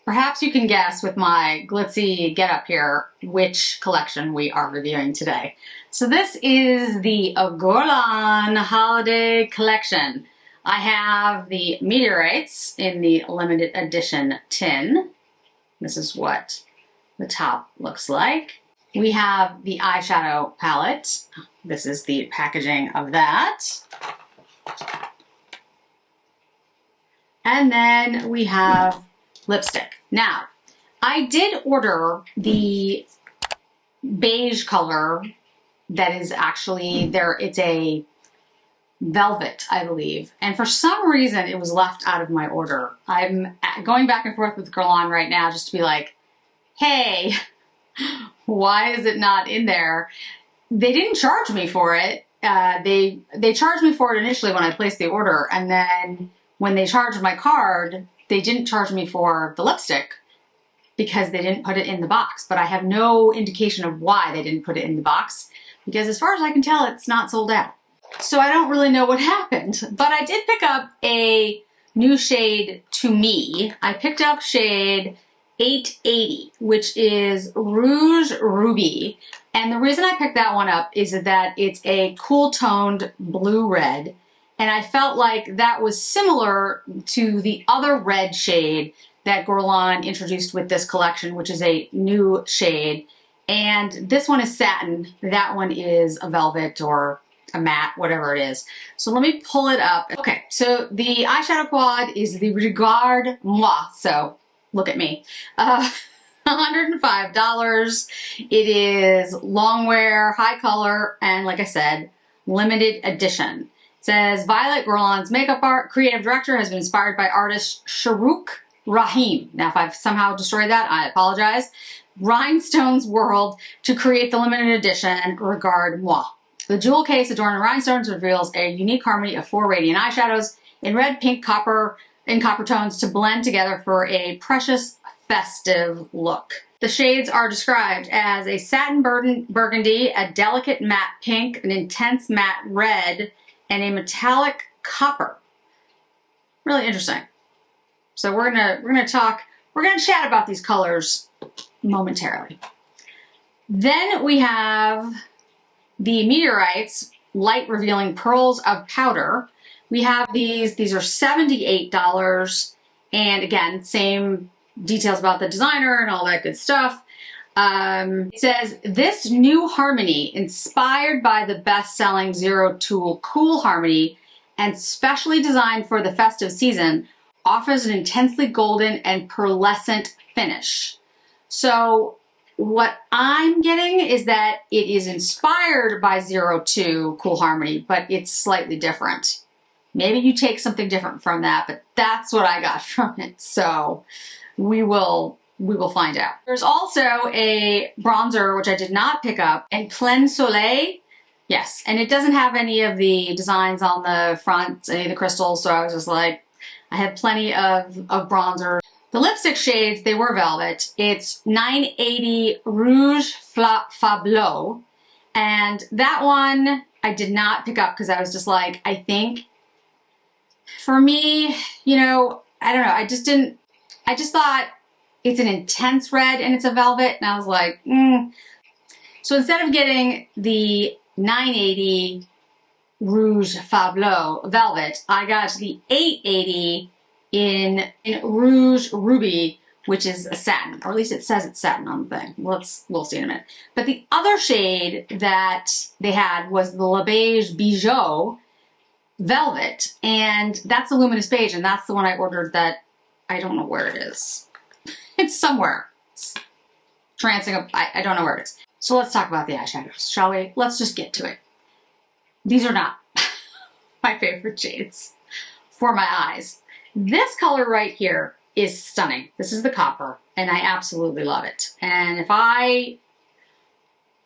Perhaps you can guess with my glitzy getup here which collection we are reviewing today. So this is the Guerlain Holiday Collection. I have the Metorites in the limited edition tin. This is what the top looks like. We have the eyeshadow palette. This is the packaging of that. And then we have lipstick. Now, I did order the beige color that is actually there. It's a velvet, I believe. And for some reason, it was left out of my order. I'm going back and forth with Guerlain right now just to be like, hey, why is it not in there? They didn't charge me for it. They charged me for it initially when I placed the order. And then when they charged my card, they didn't charge me for the lipstick because they didn't put it in the box. But I have no indication of why they didn't put it in the box because as far as I can tell, it's not sold out. So I don't really know what happened. But I did pick up a new shade to me. I picked up shade 880, which is Rouge Ruby. And the reason I picked that one up is that it's a cool toned blue-red. And I felt like that was similar to the other red shade that Guerlain introduced with this collection, which is a new shade. And this one is satin. That one is a velvet or a matte, whatever it is. So let me pull it up. Okay, so the Eyeshadow Quad is the Regarde Moi. So look at me. $105. It is long wear, high color, and like I said, limited edition. It says, Violet Guerlain's makeup art creative director has been inspired by artist Shahrukh Rahim. Now, if I've somehow destroyed that, I apologize. Rhinestones World to create the limited edition Regarde Moi. The jewel case adorned in rhinestones reveals a unique harmony of 4 radiant eyeshadows in red, pink, copper, and copper tones to blend together for a precious, festive look. The shades are described as a satin burgundy, a delicate matte pink, an intense matte red, and a metallic copper. Really interesting. So we're gonna chat about these colors momentarily. Then we have the Metorites Light Revealing Pearls of Powder. We have these are $78. And again, same details about the designer and all that good stuff. It says, this new harmony, inspired by the best-selling Zero Tool Cool Harmony and specially designed for the festive season, offers an intensely golden and pearlescent finish. So what I'm getting is that it is inspired by Zero Two Cool Harmony, but it's slightly different. Maybe you take something different from that, but that's what I got from it. So we will find out. There's also a bronzer, which I did not pick up, and Plein Soleil. Yes, and it doesn't have any of the designs on the front, any of the crystals, so I was just like, I had plenty of bronzer. The lipstick shades, they were velvet. It's 980 Rouge Fableau, and that one I did not pick up because I was just like, I think, for me, you know, I don't know, I just thought it's an intense red and it's a velvet, and I was like, So instead of getting the 980 Rouge Fableau velvet, I got the 880 in Rouge Ruby, which is a satin, or at least it says it's satin on the thing. We'll see in a minute. But the other shade that they had was the Le Beige Bijou velvet, and that's the luminous beige, and that's the one I ordered that I don't know where it is. It's somewhere. It's trancing up. I don't know where it is. So let's talk about the eyeshadows, shall we? Let's just get to it. These are not my favorite shades for my eyes. This color right here is stunning. This is the copper, and I absolutely love it. And if I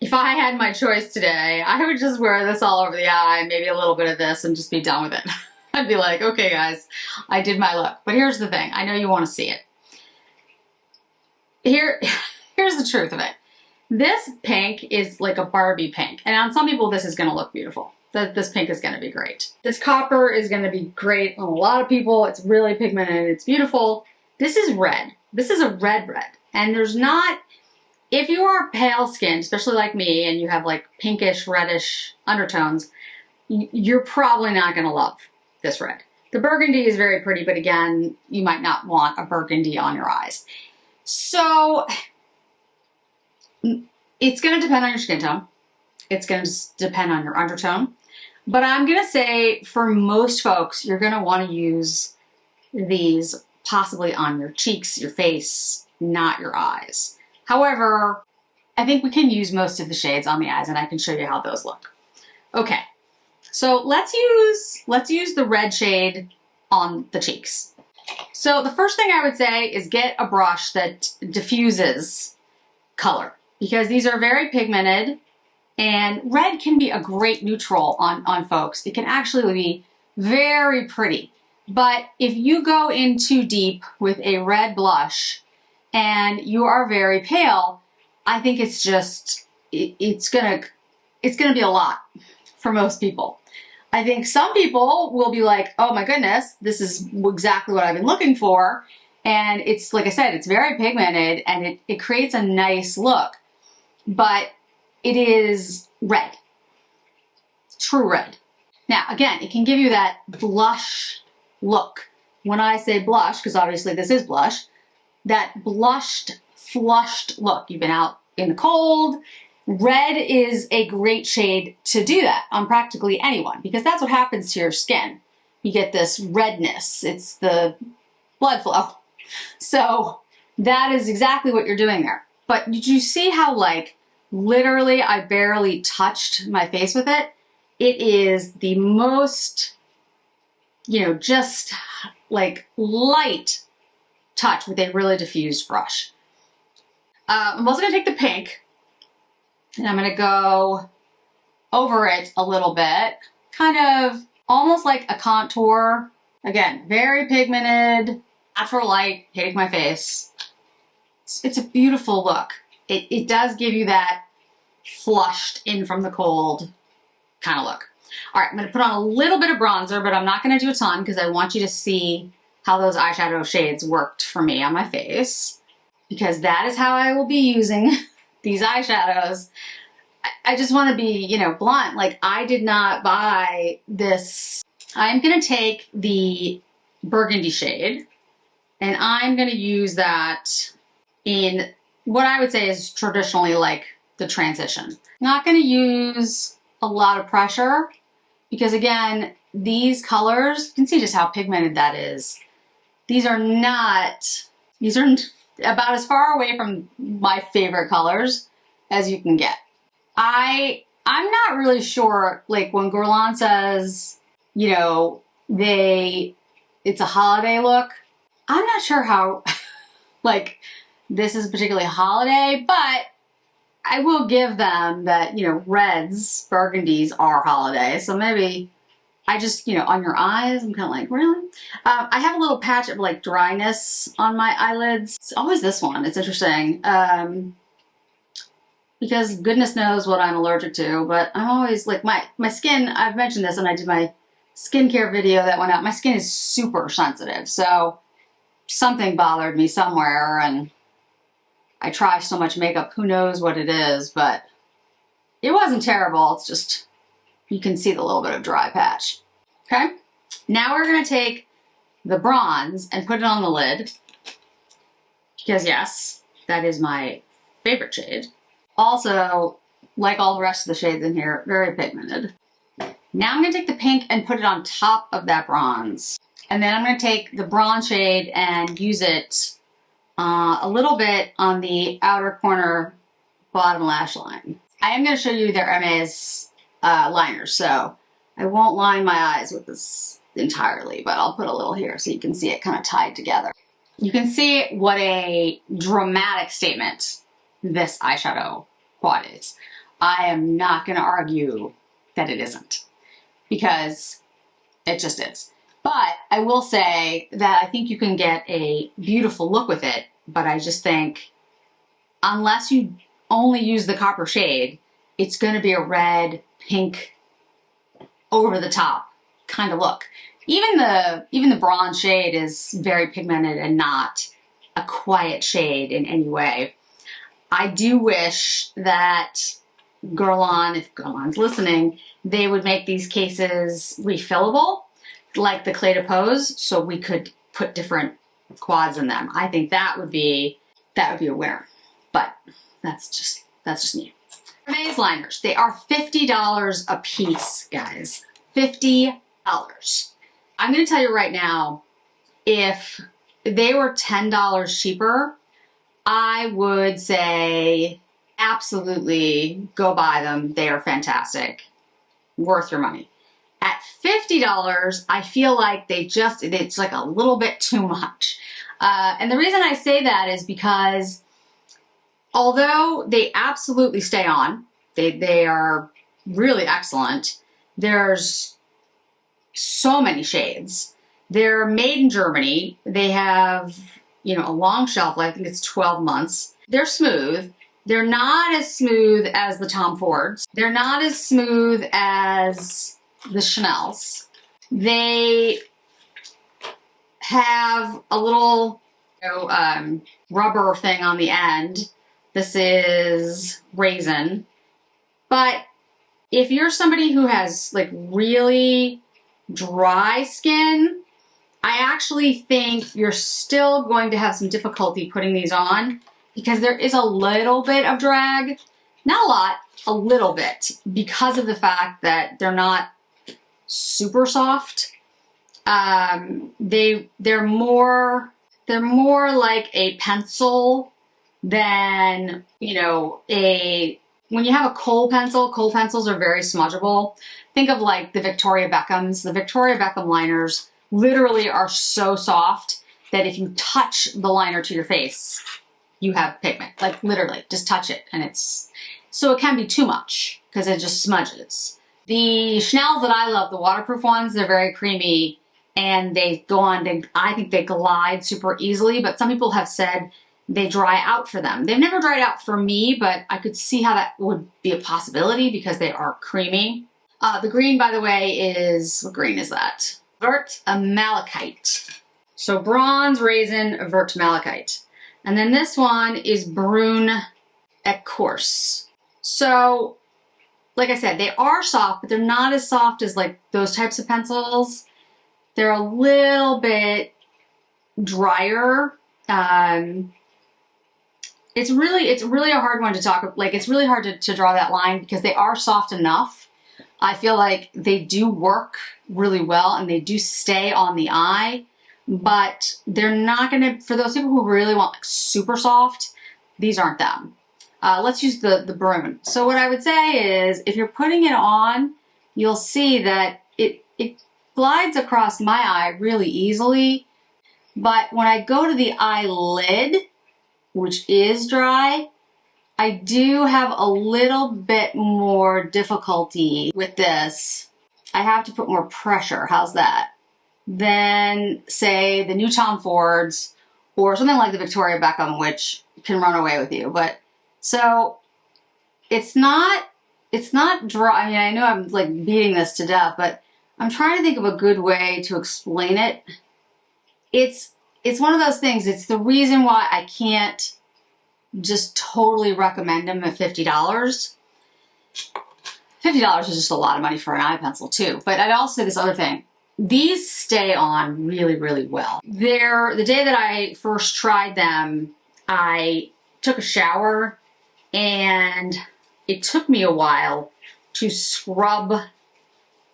had my choice today, I would just wear this all over the eye, maybe a little bit of this, and just be done with it. I'd be like, okay guys, I did my look. But here's the thing, I know you want to see it. Here's the truth of it. This pink is like a Barbie pink, and on some people this is going to look beautiful. This pink is going to be great. This copper is going to be great on a lot of people. It's really pigmented, it's beautiful. this is red. This is a red. And there's not, if you are pale skinned, especially like me, and you have like pinkish, reddish undertones, you're probably not gonna love this red. The burgundy is very pretty, but again, you might not want a burgundy on your eyes. So it's gonna depend on your skin tone. It's gonna depend on your undertone. But I'm gonna say for most folks, you're gonna wanna use these possibly on your cheeks, your face, not your eyes. However, I think we can use most of the shades on the eyes, and I can show you how those look. Okay, so let's use the red shade on the cheeks. So the first thing I would say is get a brush that diffuses color, because these are very pigmented, and red can be a great neutral on folks. It can actually be very pretty. But if you go in too deep with a red blush and you are very pale, I think it's just, it's gonna be a lot for most people. I think some people will be like, oh my goodness, this is exactly what I've been looking for. And it's, like I said, it's very pigmented and it creates a nice look, but it is red, true red. Now, again, it can give you that blush look. When I say blush, because obviously this is blush, that blushed, flushed look. You've been out in the cold. Red is a great shade to do that on practically anyone, because that's what happens to your skin. You get this redness. It's the blood flow. So that is exactly what you're doing there. But did you see how, like, literally I barely touched my face with it? It is the most, you know, just like light touch with a really diffused brush. I'm also gonna take the pink and I'm gonna go over it a little bit, kind of almost like a contour. Again, very pigmented, natural light hitting my face. It's a beautiful look. It does give you that flushed in from the cold kind of look. All right, I'm gonna put on a little bit of bronzer, but I'm not gonna do a ton because I want you to see how those eyeshadow shades worked for me on my face, because that is how I will be using these eyeshadows. I just wanna be, you know, blunt. Like, I did not buy this. I'm gonna take the burgundy shade and I'm gonna use that in what I would say is traditionally like the transition. Not gonna use a lot of pressure because, again, these colors, you can see just how pigmented that is. These are about as far away from my favorite colors as you can get. I'm not really sure, like when Guerlain says, you know, it's a holiday look, I'm not sure how, like, this is particularly holiday, but I will give them that, you know, reds, burgundies are holiday. So maybe I just, you know, on your eyes, I'm kind of like, really? I have a little patch of like dryness on my eyelids. It's always this one. It's interesting. Because goodness knows what I'm allergic to, but I'm always like, my skin, I've mentioned this when I did my skincare video that went out. My skin is super sensitive. So something bothered me somewhere, and I try so much makeup, who knows what it is, but it wasn't terrible. It's just, you can see the little bit of dry patch. Okay, now we're gonna take the bronze and put it on the lid, because yes, that is my favorite shade. Also, like all the rest of the shades in here, very pigmented. Now I'm gonna take the pink and put it on top of that bronze. And then I'm gonna take the bronze shade and use it a little bit on the outer corner bottom lash line. I am going to show you their Hermes liners, so I won't line my eyes with this entirely, but I'll put a little here so you can see it kind of tied together. You can see what a dramatic statement this eyeshadow quad is. I am not going to argue that it isn't, because it just is. But I will say that I think you can get a beautiful look with it, but I just think unless you only use the copper shade, it's going to be a red, pink, over the top kind of look. even the bronze shade is very pigmented and not a quiet shade in any way. I do wish that Guerlain, if Guerlain's listening, they would make these cases refillable, like the Clé de Pose, so we could put different quads in them. I think that would be a winner. But that's just me. Hermes liners. They are $50 a piece, guys. $50. I'm going to tell you right now, if they were $10 cheaper, I would say absolutely go buy them. They are fantastic. Worth your money. At $50, I feel like it's like a little bit too much. And the reason I say that is because although they absolutely stay on, they are really excellent, there's so many shades. They're made in Germany. They have, you know, a long shelf life. I think it's 12 months. They're smooth. They're not as smooth as the Tom Fords. They're not as smooth as the Chanels. They have a little, you know, rubber thing on the end. This is raisin. But if you're somebody who has like really dry skin, I actually think you're still going to have some difficulty putting these on because there is a little bit of drag. Not a lot, a little bit, because of the fact that they're not super soft. They're more like a pencil than, you know, when you have a kohl pencils are very smudgeable. Think of like the Victoria Beckhams. The Victoria Beckham liners literally are so soft that if you touch the liner to your face, you have pigment. Like literally, just touch it and so it can be too much because it just smudges. The Chanels that I love, the waterproof ones, they're very creamy and they go on, I think they glide super easily, but some people have said they dry out for them. They've never dried out for me, but I could see how that would be a possibility because they are creamy. The green, by the way, what green is that? Vert Malachite. So bronze, raisin, vert malachite. And then this one is brune écorce. So, like I said, they are soft, but they're not as soft as like those types of pencils. They're a little bit drier. It's really a hard one to talk, like it's really hard to draw that line because they are soft enough. I feel like they do work really well and they do stay on the eye, but they're not gonna, for those people who really want like super soft, these aren't them. Let's use the brune. So what I would say is if you're putting it on, you'll see that it glides across my eye really easily, but when I go to the eyelid, which is dry, I do have a little bit more difficulty with this. I have to put more pressure, how's that? Than say the new Tom Fords or something like the Victoria Beckham, which can run away with you. But so it's not dry. I mean, I know I'm like beating this to death, but I'm trying to think of a good way to explain it. It's one of those things. It's the reason why I can't just totally recommend them at $50. $50 is just a lot of money for an eye pencil too. But I'd also say this other thing. These stay on really, really well. The day that I first tried them, I took a shower and it took me a while to scrub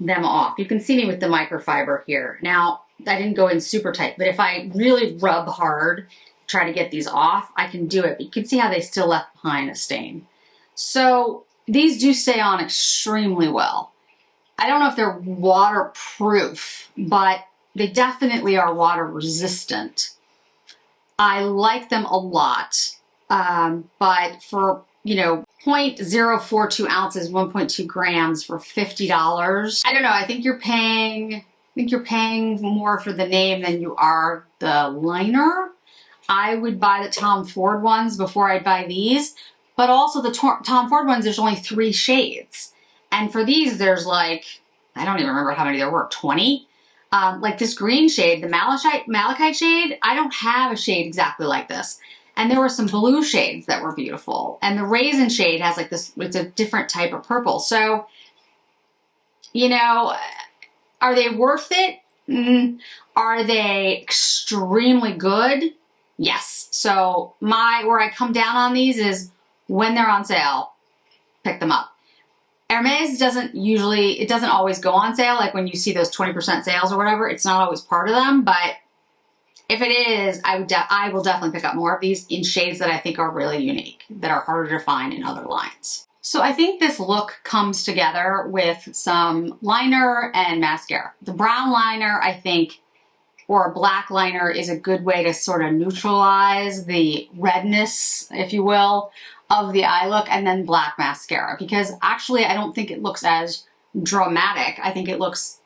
them off. You can see me with the microfiber here. Now, I didn't go in super tight, but if I really rub hard, try to get these off, I can do it. But you can see how they still left behind a stain. So these do stay on extremely well. I don't know if they're waterproof, but they definitely are water resistant. I like them a lot, but for, you know, 0.042 ounces, 1.2 grams for $50. I don't know, I think you're paying more for the name than you are the liner. I would buy the Tom Ford ones before I'd buy these, but also the Tom Ford ones, there's only 3 shades. And for these, there's like, I don't even remember how many there were, 20? like this green shade, the malachite shade, I don't have a shade exactly like this. And there were some blue shades that were beautiful. And the raisin shade has like this, it's a different type of purple. So, you know, are they worth it? Are they extremely good? Yes. So where I come down on these is when they're on sale, pick them up. Hermes doesn't always go on sale. Like when you see those 20% sales or whatever, it's not always part of them. But if it is, I will definitely pick up more of these in shades that I think are really unique, that are harder to find in other lines. So I think this look comes together with some liner and mascara. The brown liner, I think, or a black liner is a good way to sort of neutralize the redness, if you will, of the eye look, and then black mascara. Because actually, I don't think it looks as dramatic. I think it looks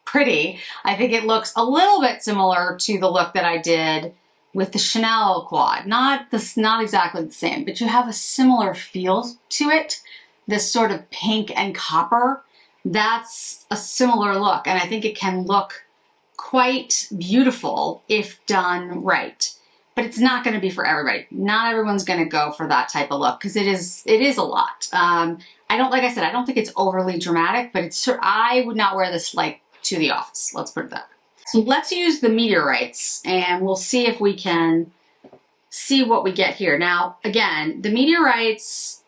pretty. I think it looks a little bit similar to the look that I did with the Chanel Quad. Not exactly the same, but you have a similar feel to it. This sort of pink and copper. That's a similar look, and I think it can look quite beautiful if done right. But it's not going to be for everybody. Not everyone's going to go for that type of look because it is a lot. Like I said, I don't think it's overly dramatic, but I would not wear this like to the office. Let's put it that way. So let's use the Metorites and we'll see if we can see what we get here. Now, again, the Metorites,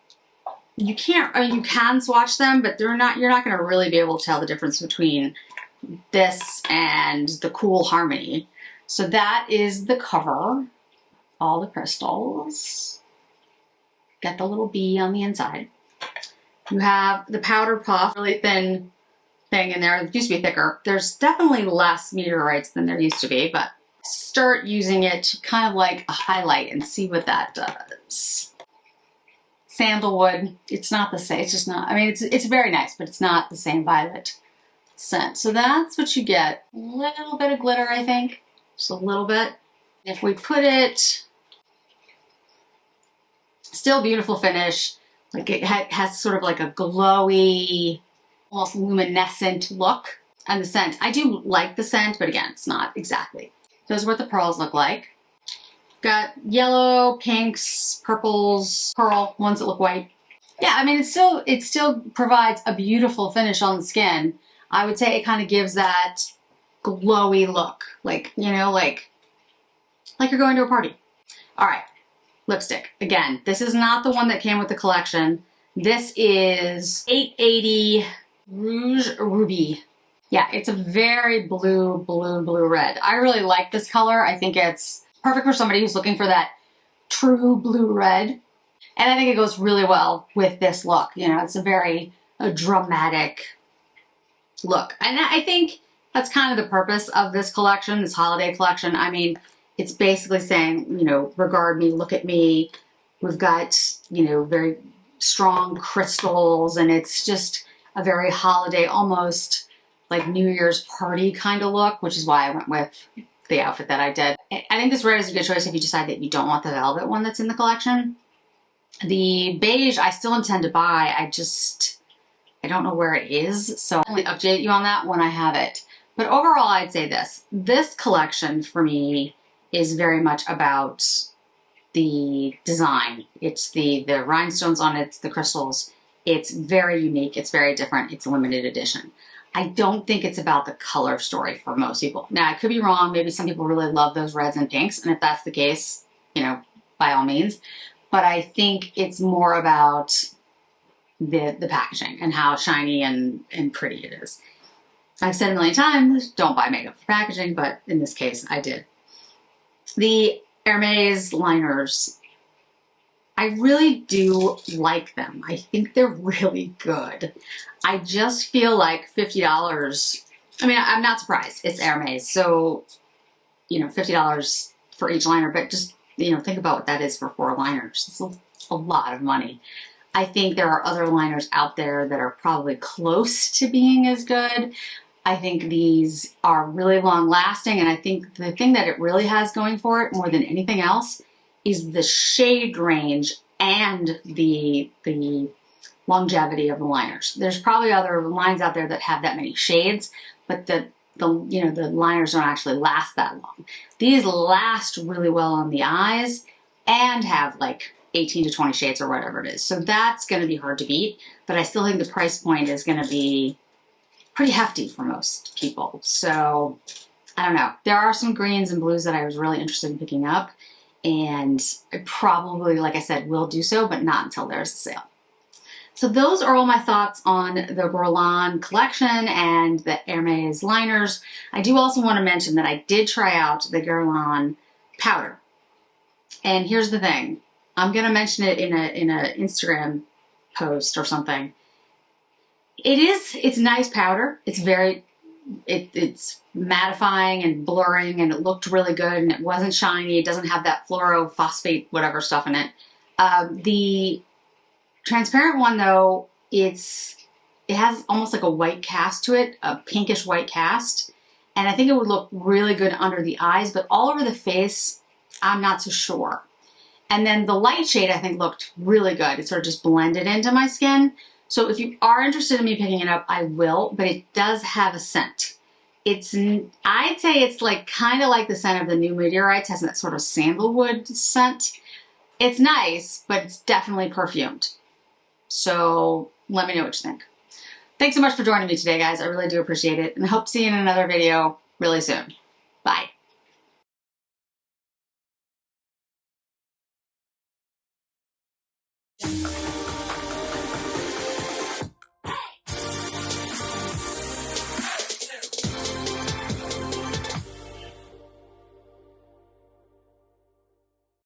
you can swatch them, but you're not going to really be able to tell the difference between this and the Cool Harmony. So that is the cover. All the crystals. Got the little bee on the inside. You have the powder puff, really thin thing in there. It used to be thicker. There's definitely less Metorites than there used to be, but start using it kind of like a highlight and see what that does. Sandalwood, it's not the same. It's just not, I mean, it's very nice, but it's not the same violet scent. So that's what you get. A little bit of glitter, I think. Just a little bit. If we put it, still beautiful finish. Like it has sort of like a glowy, almost luminescent look. And the scent, I do like the scent, but again, it's not exactly. Those are what the pearls look like. Got yellow, pinks, purples, pearl, ones that look white. Yeah, I mean, it still provides a beautiful finish on the skin. I would say it kind of gives that glowy look. Like, you know, like you're going to a party. All right, lipstick. Again, this is not the one that came with the collection. This is 880 Rouge Ruby. Yeah, it's a very blue red. I really like this color. I think it's perfect for somebody who's looking for that true blue red. And I think it goes really well with this look. You know, it's a very dramatic look. And I think that's kind of the purpose of this collection, this holiday collection. I mean, it's basically saying, you know, regard me, look at me. We've got, you know, very strong crystals, and it's just a very holiday, almost like New Year's party kind of look, which is why I went with the outfit that I did. I think this red is a good choice if you decide that you don't want the velvet one that's in the collection. The beige, I still intend to buy. I don't know where it is, so I'll only update you on that when I have it. But overall, I'd say this collection for me is very much about the design. It's the rhinestones on it, the crystals. It's very unique. It's very different. It's a limited edition. I don't think it's about the color story for most people. Now, I could be wrong. Maybe some people really love those reds and pinks. And if that's the case, you know, by all means. But I think it's more about the packaging and how shiny and pretty it is. I've said a million times, don't buy makeup for packaging, but in this case, I did. The Hermes Liners, I really do like them. I think they're really good. I just feel like $50, I mean, I'm not surprised. It's Hermes, so, you know, $50 for each liner, but just, you know, think about what that is for 4 liners. It's a lot of money. I think there are other liners out there that are probably close to being as good. I think these are really long lasting, and I think the thing that it really has going for it more than anything else is the shade range and the longevity of the liners. There's probably other lines out there that have that many shades, but the the liners don't actually last that long. These last really well on the eyes and have like 18 to 20 shades or whatever it is. So that's going to be hard to beat, but I still think the price point is going to be pretty hefty for most people. So I don't know. There are some greens and blues that I was really interested in picking up, and I probably, like I said, will do so, but not until there's a sale. So those are all my thoughts on the Guerlain collection and the Hermes liners. I do also want to mention that I did try out the Guerlain powder. And here's the thing. I'm going to mention it in a Instagram post or something. It's nice powder. It's it's mattifying and blurring, and it looked really good, and it wasn't shiny. It doesn't have that fluorophosphate whatever stuff in it. The transparent one though, it has almost like a white cast to it, a pinkish white cast, and I think it would look really good under the eyes, but all over the face, I'm not so sure. And then the light shade I think looked really good. It sort of just blended into my skin. So if you are interested in me picking it up, I will, but it does have a scent. I'd say it's like kind of like the scent of the new Metorites, has that sort of sandalwood scent. It's nice, but it's definitely perfumed. So let me know what you think. Thanks so much for joining me today, guys. I really do appreciate it, and I hope to see you in another video really soon. Bye.